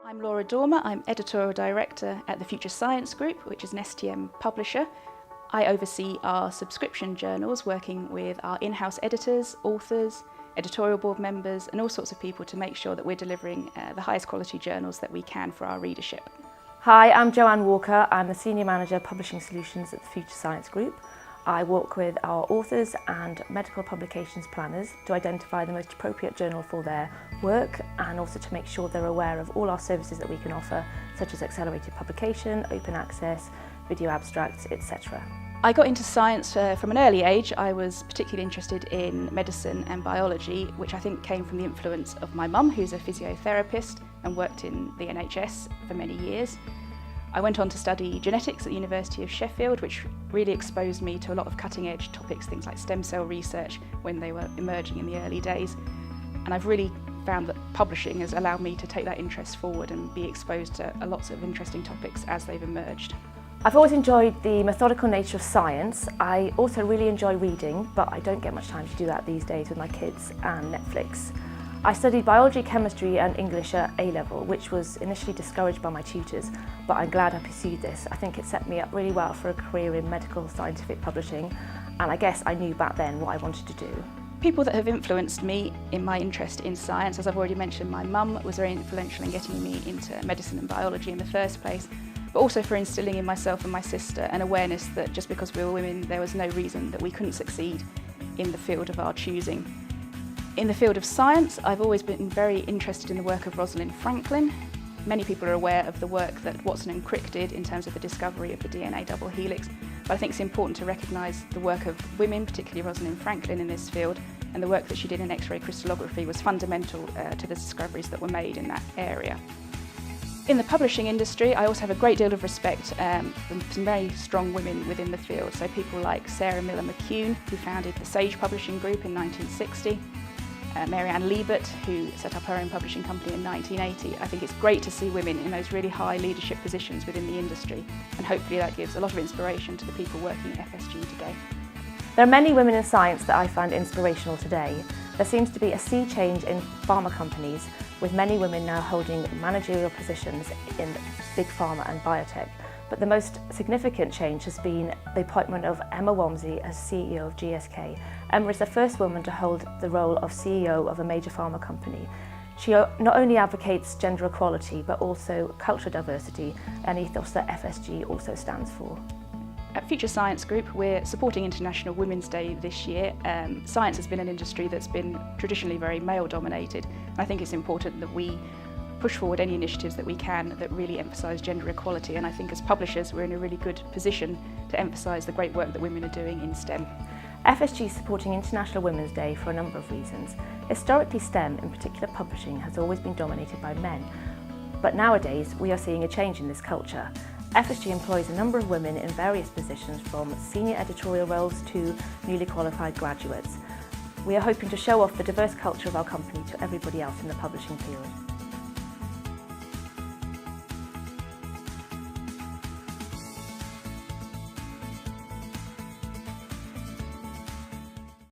I'm Laura Dormer, I'm Editorial Director at the Future Science Group, which is an STM publisher. I oversee our subscription journals, working with our in-house editors, authors, editorial board members and all sorts of people to make sure that we're delivering the highest quality journals that we can for our readership. Hi, I'm Joanne Walker. I'm the Senior Manager of Publishing Solutions at the Future Science Group. I work with our authors and medical publications planners to identify the most appropriate journal for their work and also to make sure they're aware of all our services that we can offer, such as accelerated publication, open access, video abstracts, etc. I got into science from an early age. I was particularly interested in medicine and biology, which I think came from the influence of my mum, who's a physiotherapist and worked in the NHS for many years. I went on to study genetics at the University of Sheffield, which really exposed me to a lot of cutting-edge topics, things like stem cell research when they were emerging in the early days. And I've really found that publishing has allowed me to take that interest forward and be exposed to lots of interesting topics as they've emerged. I've always enjoyed the methodical nature of science. I also really enjoy reading, but I don't get much time to do that these days with my kids and Netflix. I studied biology, chemistry and English at A-level, which was initially discouraged by my tutors, but I'm glad I pursued this. I think it set me up really well for a career in medical scientific publishing, and I guess I knew back then what I wanted to do. People that have influenced me in my interest in science, as I've already mentioned, my mum was very influential in getting me into medicine and biology in the first place, but also for instilling in myself and my sister an awareness that just because we were women, there was no reason that we couldn't succeed in the field of our choosing. In the field of science, I've always been very interested in the work of Rosalind Franklin. Many people are aware of the work that Watson and Crick did in terms of the discovery of the DNA double helix, but I think it's important to recognise the work of women, particularly Rosalind Franklin in this field, and the work that she did in X-ray crystallography was fundamental to the discoveries that were made in that area. In the publishing industry, I also have a great deal of respect for some very strong women within the field, so people like Sarah Miller McCune, who founded the Sage Publishing Group in 1960, Mary Ann Liebert, who set up her own publishing company in 1980. I think it's great to see women in those really high leadership positions within the industry, and hopefully that gives a lot of inspiration to the people working at FSG today. There are many women in science that I find inspirational today. There seems to be a sea change in pharma companies, with many women now holding managerial positions in big pharma and biotech. But the most significant change has been the appointment of Emma Wamsley as CEO of GSK. Emma is the first woman to hold the role of CEO of a major pharma company. She not only advocates gender equality, but also cultural diversity, an ethos that FSG also stands for. At Future Science Group, we're supporting International Women's Day this year. Science has been an industry that's been traditionally very male-dominated, and I think it's important that we push forward any initiatives that we can that really emphasise gender equality, and I think as publishers we're in a really good position to emphasise the great work that women are doing in STEM. FSG is supporting International Women's Day for a number of reasons. Historically, STEM, in particular publishing, has always been dominated by men, but nowadays we are seeing a change in this culture. FSG employs a number of women in various positions, from senior editorial roles to newly qualified graduates. We are hoping to show off the diverse culture of our company to everybody else in the publishing field.